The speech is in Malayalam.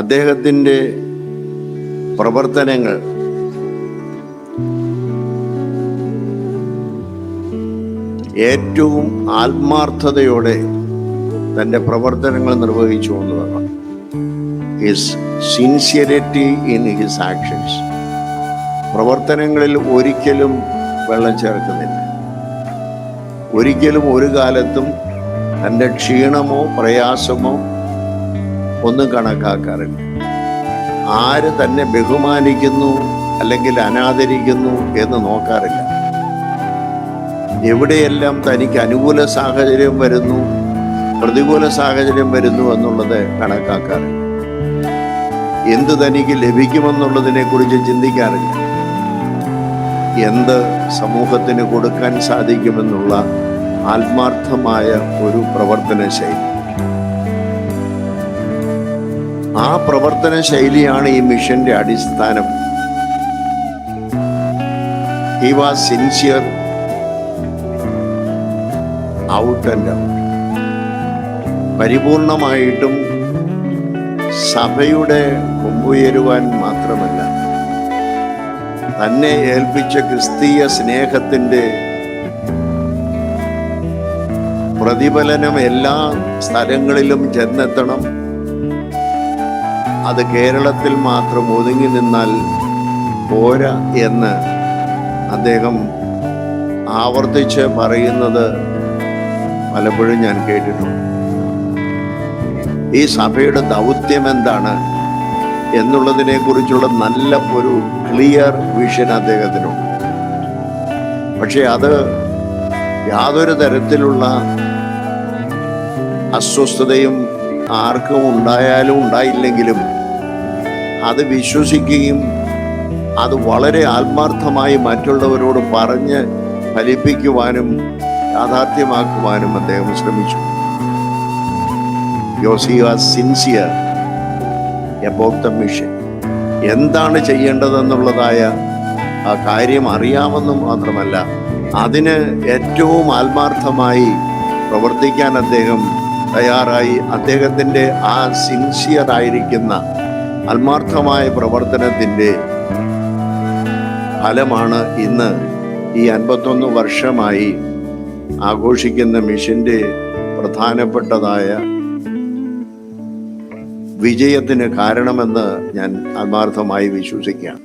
അദ്ദേഹത്തിൻ്റെ പ്രവർത്തനങ്ങൾ ഏറ്റവും ആത്മാർത്ഥതയോടെ തൻ്റെ പ്രവർത്തനങ്ങൾ നിർവഹിച്ചു എന്നതാണ്. His sincerity in his actions. പ്രവർത്തനങ്ങളിൽ ഒരിക്കലും വെള്ളം ചേർക്കുന്നില്ല. ഒരിക്കലും ഒരു കാലത്തും തൻ്റെ ക്ഷീണമോ പ്രയാസമോ ഒന്നും കണക്കാക്കാറില്ല. ആര് തന്നെ ബഹുമാനിക്കുന്നു അല്ലെങ്കിൽ അനാദരിക്കുന്നു എന്ന് നോക്കാറില്ല. എവിടെയെല്ലാം തനിക്ക് അനുകൂല സാഹചര്യം വരുന്നു, പ്രതികൂല സാഹചര്യം വരുന്നു എന്നുള്ളത് കണക്കാക്കാറില്ല. എന്ത് തനിക്ക് ലഭിക്കുമെന്നുള്ളതിനെ കുറിച്ച് ചിന്തിക്കാറില്ല. എന്ത് സമൂഹത്തിന് കൊടുക്കാൻ സാധിക്കുമെന്നുള്ള ആത്മാർത്ഥമായ ഒരു പ്രവർത്തന ശൈലി. ആ പ്രവർത്തന ശൈലിയാണ് ഈ മിഷന്റെ അടിസ്ഥാനം. He was sincere out and out. പരിപൂർണമായിട്ടും സഭയുടെ കൊമ്പുയരുവാൻ മാത്രമല്ല, തന്നെ ഏൽപ്പിച്ച ക്രിസ്തീയ സ്നേഹത്തിൻ്റെ പ്രതിഫലനം എല്ലാ സ്ഥലങ്ങളിലും ചെന്നെത്തണം. അത് കേരളത്തിൽ മാത്രം ഒതുങ്ങി നിന്നാൽ പോരാ എന്ന് അദ്ദേഹം ആവർത്തിച്ച് പറയുന്നത് പലപ്പോഴും ഞാൻ കേട്ടിട്ടുണ്ട്. ഈ സഭയുടെ ദൗത്യം എന്താണ് എന്നുള്ളതിനെ കുറിച്ചുള്ള നല്ല ഒരു ക്ലിയർ വിഷൻ അദ്ദേഹത്തിനുണ്ട്. പക്ഷെ അത് യാതൊരു തരത്തിലുള്ള അസ്വസ്ഥതയും ആർക്കും ഉണ്ടായാലും ഉണ്ടായില്ലെങ്കിലും അത് വിശ്വസിക്കുകയും അത് വളരെ ആത്മാർത്ഥമായി മറ്റുള്ളവരോട് പറഞ്ഞ് ഫലിപ്പിക്കുവാനും യാഥാർത്ഥ്യമാക്കുവാനും അദ്ദേഹം ശ്രമിച്ചു. He was sincere about the mission. എന്താണ് ചെയ്യേണ്ടതെന്നുള്ളതായ ആ കാര്യം അറിയാമെന്നും മാത്രമല്ല, അതിന് ഏറ്റവും ആത്മാർത്ഥമായി പ്രവർത്തിക്കാൻ അദ്ദേഹം തയ്യാറായി. അദ്ദേഹത്തിൻ്റെ ആ സിൻസിയർ ആയിരിക്കുന്ന ആത്മാർത്ഥമായ പ്രവർത്തനത്തിൻ്റെ ഫലമാണ് ഇന്ന് ഈ 51 വർഷമായി ആഘോഷിക്കുന്ന മിഷന്റെ പ്രധാനപ്പെട്ടതായ വിജയത്തിന് കാരണമെന്ന് ഞാൻ ആത്മാർത്ഥമായി വിശ്വസിക്കുകയാണ്.